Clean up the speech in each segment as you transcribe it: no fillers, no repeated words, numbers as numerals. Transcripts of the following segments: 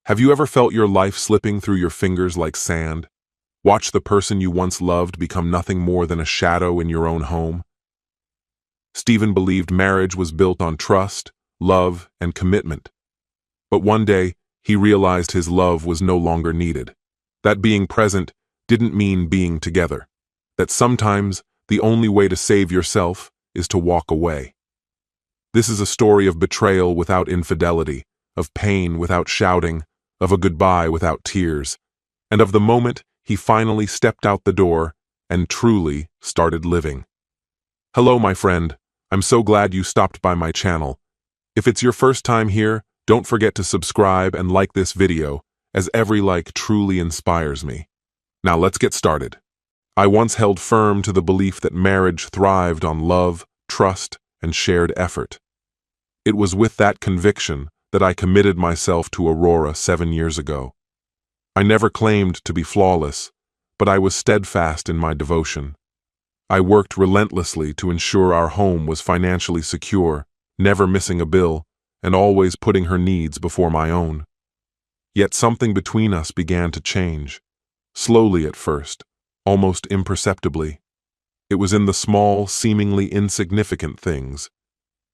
Have you ever felt your life slipping through your fingers like sand? Watch the person you once loved become nothing more than a shadow in your own home? Stephen believed marriage was built on trust, love, and commitment. But one day, he realized his love was no longer needed. That being present didn't mean being together. That sometimes the only way to save yourself is to walk away. This is a story of betrayal without infidelity, of pain without shouting, of a goodbye without tears, and of the moment he finally stepped out the door and truly started living. Hello, my friend. I'm so glad you stopped by my channel. If it's your first time here, don't forget to subscribe and like this video, as every like truly inspires me. Now let's get started. I once held firm to the belief that marriage thrived on love, trust, and shared effort. It was with that conviction that I committed myself to Aurora 7 years ago. I never claimed to be flawless, but I was steadfast in my devotion. I worked relentlessly to ensure our home was financially secure, never missing a bill, and always putting her needs before my own. Yet something between us began to change, slowly at first, almost imperceptibly. It was in the small, seemingly insignificant things.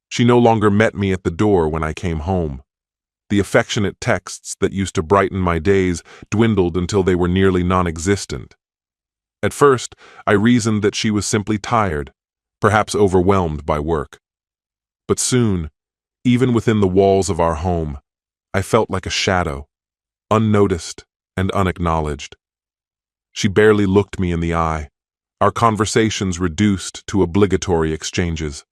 She no longer met me at the door when I came home. The affectionate texts that used to brighten my days dwindled until they were nearly non-existent. At first, I reasoned that she was simply tired, perhaps overwhelmed by work. But soon, even within the walls of our home, I felt like a shadow, unnoticed and unacknowledged. She barely looked me in the eye, our conversations reduced to obligatory exchanges.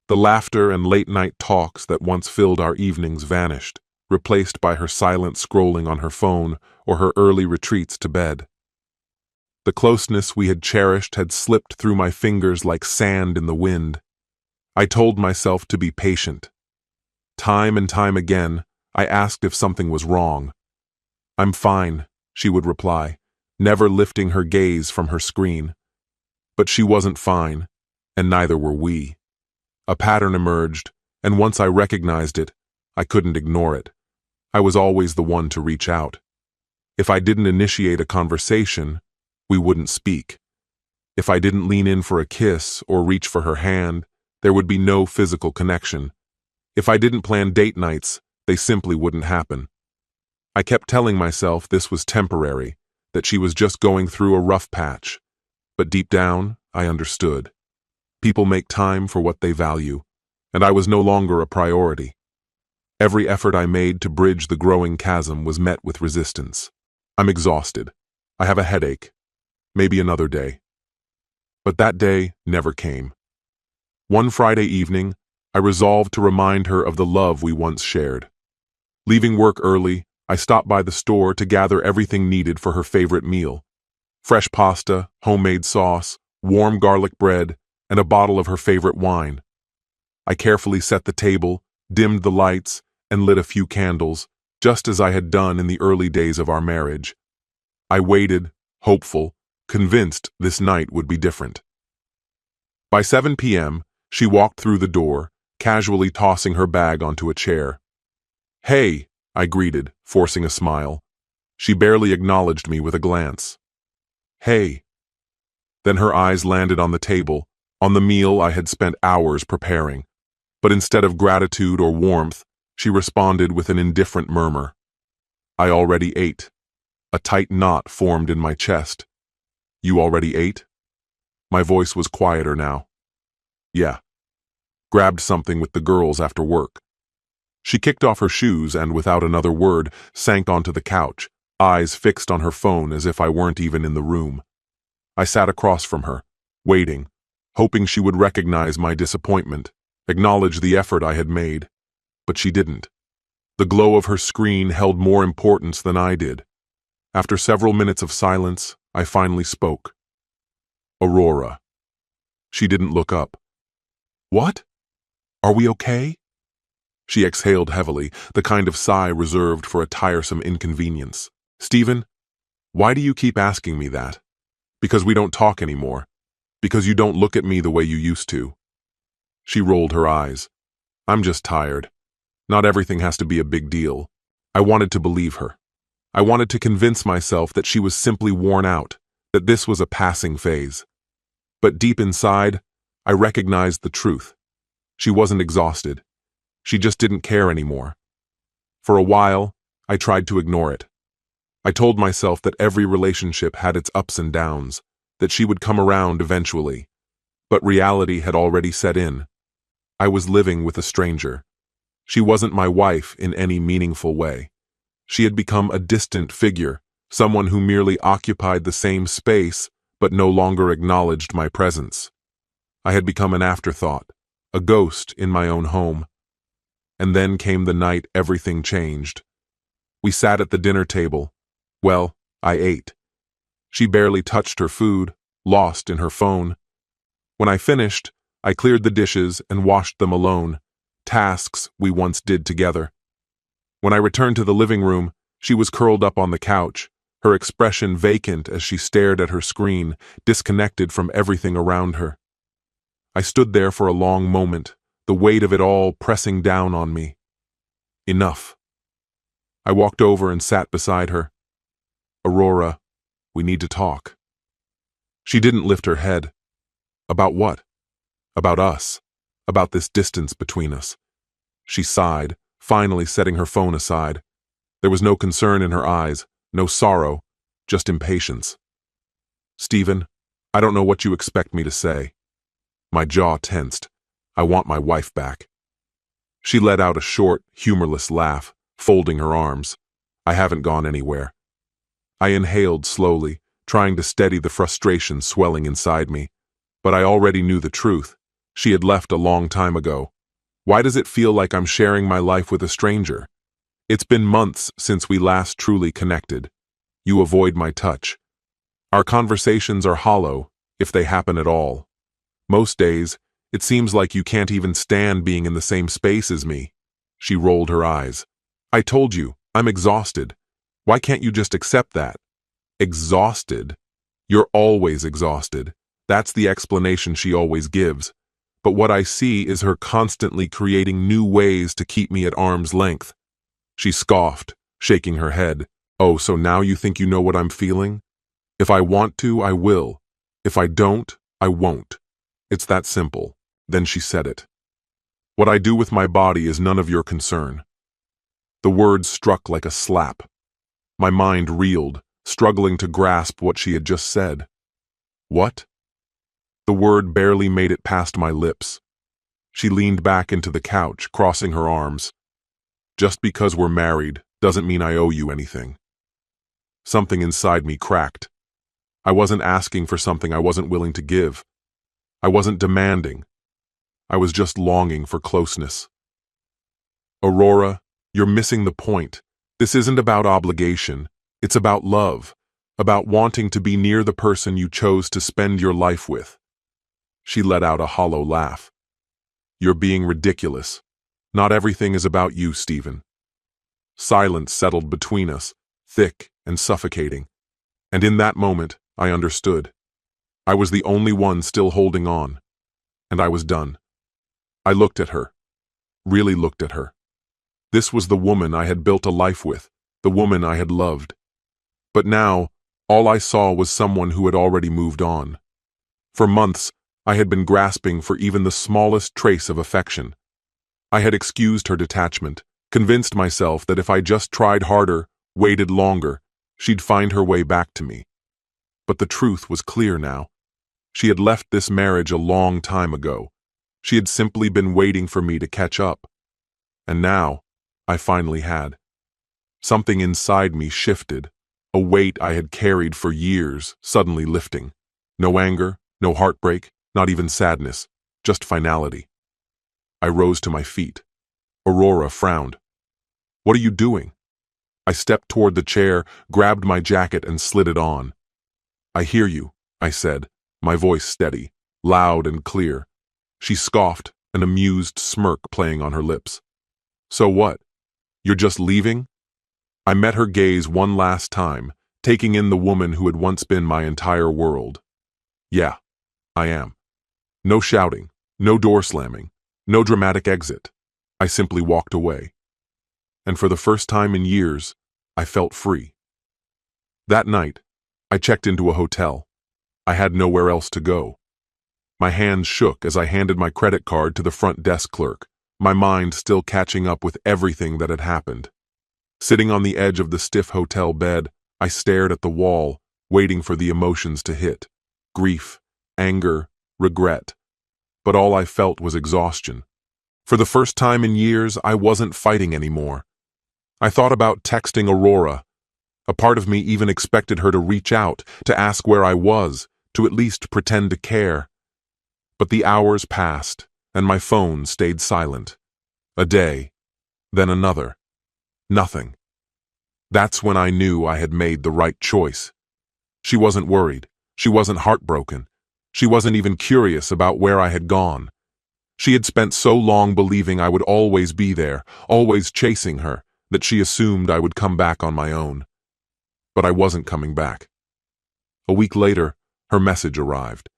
The laughter and late-night talks that once filled our evenings vanished, replaced by her silent scrolling on her phone or her early retreats to bed. The closeness we had cherished had slipped through my fingers like sand in the wind. I told myself to be patient. Time and time again, I asked if something was wrong. "I'm fine," she would reply, never lifting her gaze from her screen. But she wasn't fine, and neither were we. A pattern emerged, and once I recognized it, I couldn't ignore it. I was always the one to reach out. If I didn't initiate a conversation, we wouldn't speak. If I didn't lean in for a kiss or reach for her hand, there would be no physical connection. If I didn't plan date nights, they simply wouldn't happen. I kept telling myself this was temporary, that she was just going through a rough patch. But deep down, I understood. People make time for what they value, and I was no longer a priority. Every effort I made to bridge the growing chasm was met with resistance. I'm exhausted. I have a headache. Maybe another day. But that day never came. One Friday evening, I resolved to remind her of the love we once shared. Leaving work early, I stopped by the store to gather everything needed for her favorite meal: fresh pasta, homemade sauce, warm garlic bread, and a bottle of her favorite wine. I carefully set the table, dimmed the lights, and lit a few candles, just as I had done in the early days of our marriage. I waited, hopeful, convinced this night would be different. By 7 p.m., she walked through the door, casually tossing her bag onto a chair. "Hey," I greeted, forcing a smile. She barely acknowledged me with a glance. "Hey." Then her eyes landed on the table, on the meal I had spent hours preparing. But instead of gratitude or warmth, she responded with an indifferent murmur. "I already ate." A tight knot formed in my chest. "You already ate?" My voice was quieter now. "Yeah. Grabbed something with the girls after work." She kicked off her shoes and, without another word, sank onto the couch, eyes fixed on her phone as if I weren't even in the room. I sat across from her, waiting, hoping she would recognize my disappointment, acknowledge the effort I had made. But she didn't. The glow of her screen held more importance than I did. After several minutes of silence, I finally spoke. "Aurora." She didn't look up. "What? Are we okay?" She exhaled heavily, the kind of sigh reserved for a tiresome inconvenience. "Stephen, why do you keep asking me that? Because we don't talk anymore. Because you don't look at me the way you used to." She rolled her eyes. "I'm just tired. Not everything has to be a big deal. I wanted to believe her. I wanted to convince myself that she was simply worn out, that this was a passing phase. But deep inside, I recognized the truth. She wasn't exhausted. She just didn't care anymore. For a while, I tried to ignore it. I told myself that every relationship had its ups and downs, that she would come around eventually. But reality had already set in. I was living with a stranger. She wasn't my wife in any meaningful way. She had become a distant figure, someone who merely occupied the same space but no longer acknowledged my presence. I had become an afterthought, a ghost in my own home. And then came the night everything changed. We sat at the dinner table. Well, I ate. She barely touched her food, lost in her phone. When I finished, I cleared the dishes and washed them alone, tasks we once did together. When I returned to the living room, she was curled up on the couch, her expression vacant as she stared at her screen, disconnected from everything around her. I stood there for a long moment, the weight of it all pressing down on me. Enough. I walked over and sat beside her. Aurora, we need to talk. She didn't lift her head. About what? About us. About this distance between us. She sighed, finally setting her phone aside. There was no concern in her eyes, no sorrow, just impatience. Stephen, I don't know what you expect me to say. My jaw tensed. I want my wife back. She let out a short, humorless laugh, folding her arms. I haven't gone anywhere. I inhaled slowly, trying to steady the frustration swelling inside me. But I already knew the truth. She had left a long time ago. Why does it feel like I'm sharing my life with a stranger? It's been months since we last truly connected. You avoid my touch. Our conversations are hollow, if they happen at all. Most days, it seems like you can't even stand being in the same space as me. She rolled her eyes. I told you, I'm exhausted. Why can't you just accept that? Exhausted? You're always exhausted. That's the explanation she always gives. But what I see is her constantly creating new ways to keep me at arm's length. She scoffed, shaking her head. Oh, so now you think you know what I'm feeling? If I want to, I will. If I don't, I won't. It's that simple. Then she said it. What I do with my body is none of your concern. The words struck like a slap. My mind reeled, struggling to grasp what she had just said. What? The word barely made it past my lips. She leaned back into the couch, crossing her arms. Just because we're married doesn't mean I owe you anything. Something inside me cracked. I wasn't asking for something I wasn't willing to give. I wasn't demanding. I was just longing for closeness. Aurora, you're missing the point. This isn't about obligation. It's about love, about wanting to be near the person you chose to spend your life with. She let out a hollow laugh. You're being ridiculous. Not everything is about you, Stephen. Silence settled between us, thick and suffocating. And in that moment, I understood. I was the only one still holding on. And I was done. I looked at her. Really looked at her. This was the woman I had built a life with, the woman I had loved. But now, all I saw was someone who had already moved on. For months, I had been grasping for even the smallest trace of affection. I had excused her detachment, convinced myself that if I just tried harder, waited longer, she'd find her way back to me. But the truth was clear now. She had left this marriage a long time ago. She had simply been waiting for me to catch up. And now, I finally had. Something inside me shifted, a weight I had carried for years suddenly lifting. No anger, no heartbreak, not even sadness, just finality. I rose to my feet. Aurora frowned. What are you doing? I stepped toward the chair, grabbed my jacket and slid it on. I hear you, I said, my voice steady, loud and clear. She scoffed, an amused smirk playing on her lips. So what? You're just leaving? I met her gaze one last time, taking in the woman who had once been my entire world. Yeah, I am. No shouting, no door slamming, no dramatic exit. I simply walked away. and for the first time in years, I felt free. That night, I checked into a hotel. I had nowhere else to go. My hands shook as I handed my credit card to the front desk clerk, my mind still catching up with everything that had happened. Sitting on the edge of the stiff hotel bed, I stared at the wall, waiting for the emotions to hit. Grief, anger, regret. But all I felt was exhaustion. For the first time in years, I wasn't fighting anymore. I thought about texting Aurora. A part of me even expected her to reach out, to ask where I was, to at least pretend to care. But the hours passed, and my phone stayed silent. A day, then another. Nothing. That's when I knew I had made the right choice. She wasn't worried. She wasn't heartbroken. She wasn't even curious about where I had gone. She had spent so long believing I would always be there, always chasing her, that she assumed I would come back on my own. But I wasn't coming back. A week later, her message arrived.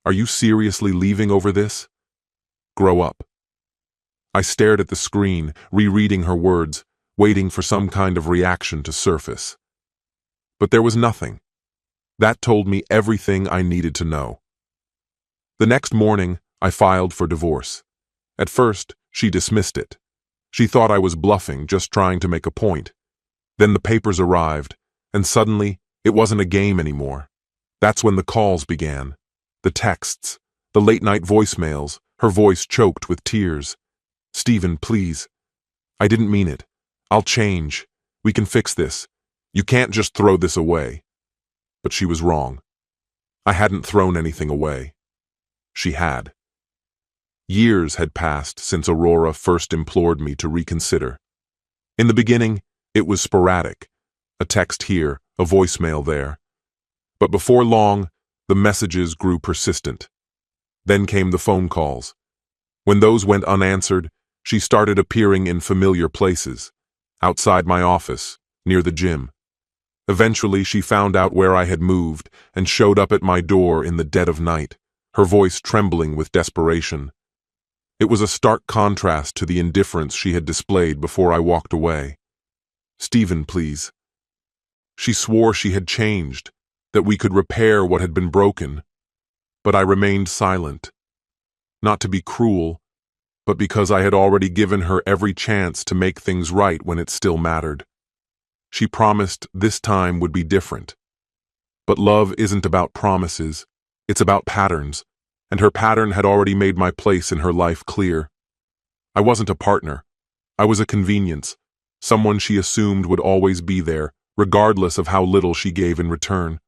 "Are you seriously leaving over this? Grow up." I stared at the screen, rereading her words, waiting for some kind of reaction to surface. But there was nothing. That told me everything I needed to know. The next morning, I filed for divorce. At first, she dismissed it. She thought I was bluffing, just trying to make a point. Then the papers arrived, and suddenly, it wasn't a game anymore. That's when the calls began. The texts, the late-night voicemails, her voice choked with tears. "Stephen, please. I didn't mean it. I'll change. We can fix this. You can't just throw this away." But she was wrong. I hadn't thrown anything away. She had. Years had passed since Aurora first implored me to reconsider. In the beginning, it was sporadic. A text here, a voicemail there. But before long, the messages grew persistent. Then came the phone calls. When those went unanswered, she started appearing in familiar places. Outside my office, near the gym. Eventually, she found out where I had moved and showed up at my door in the dead of night, her voice trembling with desperation. It was a stark contrast to the indifference she had displayed before I walked away. "Stephen, please." She swore she had changed, that we could repair what had been broken. But I remained silent. Not to be cruel, but because I had already given her every chance to make things right when it still mattered. She promised this time would be different. But love isn't about promises, it's about patterns, and her pattern had already made my place in her life clear. I wasn't a partner. I was a convenience, someone she assumed would always be there, regardless of how little she gave in return.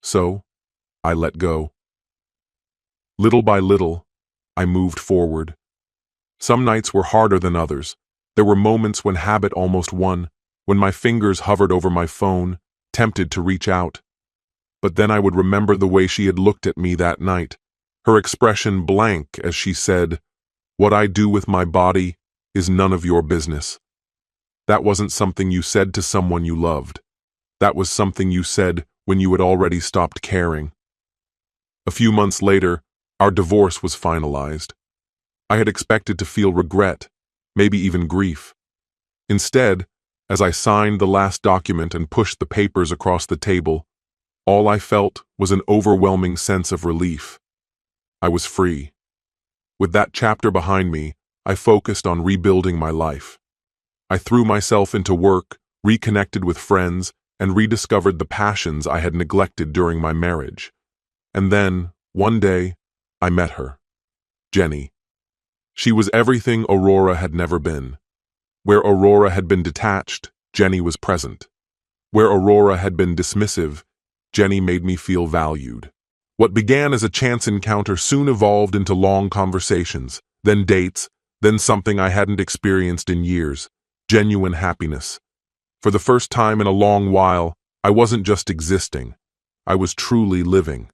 So, I let go. Little by little, I moved forward. Some nights were harder than others. There were moments when habit almost won, when my fingers hovered over my phone, tempted to reach out. But then I would remember the way she had looked at me that night, her expression blank as she said, "What I do with my body is none of your business." That wasn't something you said to someone you loved. That was something you said when you had already stopped caring. A few months later, our divorce was finalized. I had expected to feel regret, maybe even grief. Instead, as I signed the last document and pushed the papers across the table, all I felt was an overwhelming sense of relief. I was free. With that chapter behind me, I focused on rebuilding my life. I threw myself into work, reconnected with friends, and rediscovered the passions I had neglected during my marriage. And then, one day, I met her. Jenny. She was everything Aurora had never been. Where Aurora had been detached, Jenny was present. Where Aurora had been dismissive, Jenny made me feel valued. What began as a chance encounter soon evolved into long conversations, then dates, then something I hadn't experienced in years, genuine happiness. For the first time in a long while, I wasn't just existing, I was truly living.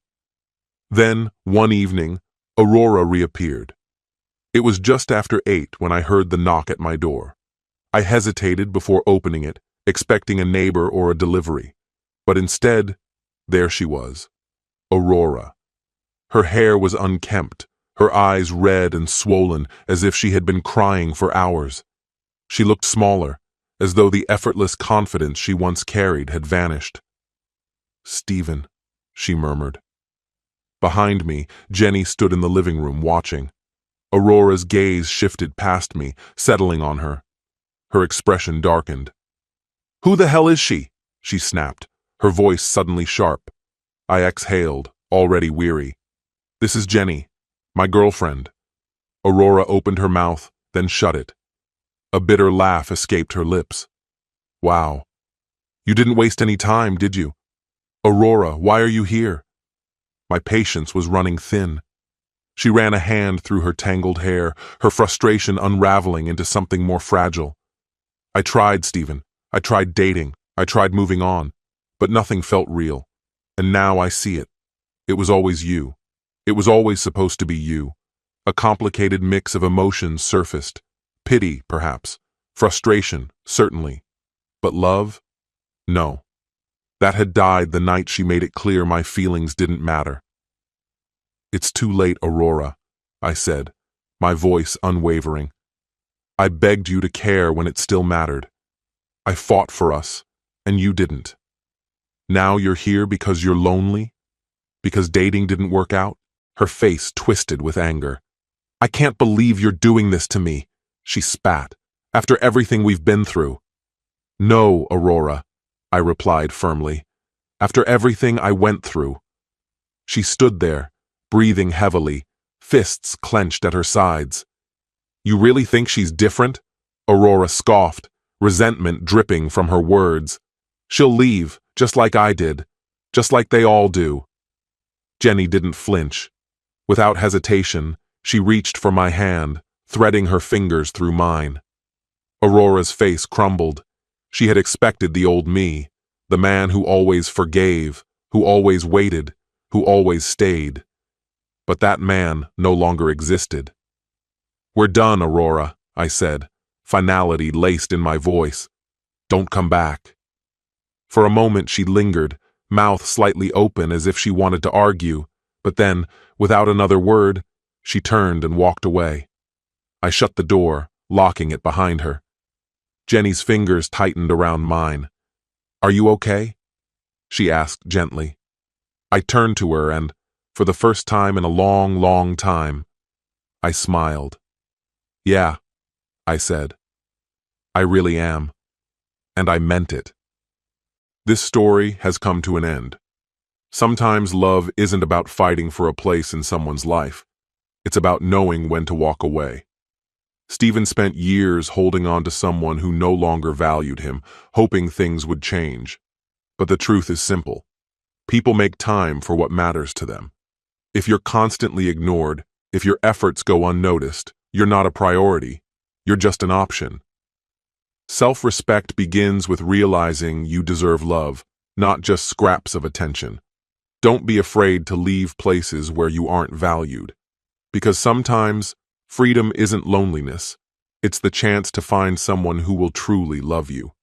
Then, one evening, Aurora reappeared. It was just after 8 when I heard the knock at my door. I hesitated before opening it, expecting a neighbor or a delivery. But instead, there she was, Aurora. Her hair was unkempt, her eyes red and swollen as if she had been crying for hours. She looked smaller, as though the effortless confidence she once carried had vanished. "Stephen," she murmured. Behind me, Jenny stood in the living room watching. Aurora's gaze shifted past me, settling on her. Her expression darkened. "Who the hell is she?" she snapped, her voice suddenly sharp. I exhaled, already weary. "This is Jenny, my girlfriend." Aurora opened her mouth, then shut it. A bitter laugh escaped her lips. "Wow. You didn't waste any time, did you? Aurora, why are you here?" My patience was running thin. She ran a hand through her tangled hair, her frustration unraveling into something more fragile. "I tried, Stephen. I tried dating. I tried moving on. But nothing felt real. And now I see it. It was always you. It was always supposed to be you. A complicated mix of emotions surfaced. Pity, perhaps. Frustration, certainly. But love? No. That had died the night she made it clear my feelings didn't matter." "It's too late, Aurora," I said, my voice unwavering. "I begged you to care when it still mattered. I fought for us, and you didn't. Now you're here because you're lonely? Because dating didn't work out?" Her face twisted with anger. "I can't believe you're doing this to me," she spat, "after everything we've been through." "No, Aurora," I replied firmly. "After everything I went through." She stood there, breathing heavily, fists clenched at her sides. "You really think she's different?" Aurora scoffed, resentment dripping from her words. "She'll leave, just like I did, just like they all do." Jenny didn't flinch. Without hesitation, she reached for my hand, threading her fingers through mine. Aurora's face crumbled. She had expected the old me, the man who always forgave, who always waited, who always stayed. But that man no longer existed. "We're done, Aurora," I said, finality laced in my voice. "Don't come back." For a moment she lingered, mouth slightly open as if she wanted to argue, but then, without another word, she turned and walked away. I shut the door, locking it behind her. Jenny's fingers tightened around mine. "Are you okay?" she asked gently. I turned to her and, for the first time in a long, long time, I smiled. "Yeah," I said. "I really am. And I meant it." This story has come to an end. Sometimes love isn't about fighting for a place in someone's life. It's about knowing when to walk away. Stephen spent years holding on to someone who no longer valued him, hoping things would change. But the truth is simple. People make time for what matters to them. If you're constantly ignored, if your efforts go unnoticed, you're not a priority. You're just an option. Self-respect begins with realizing you deserve love, not just scraps of attention. Don't be afraid to leave places where you aren't valued. Because sometimes, freedom isn't loneliness. It's the chance to find someone who will truly love you.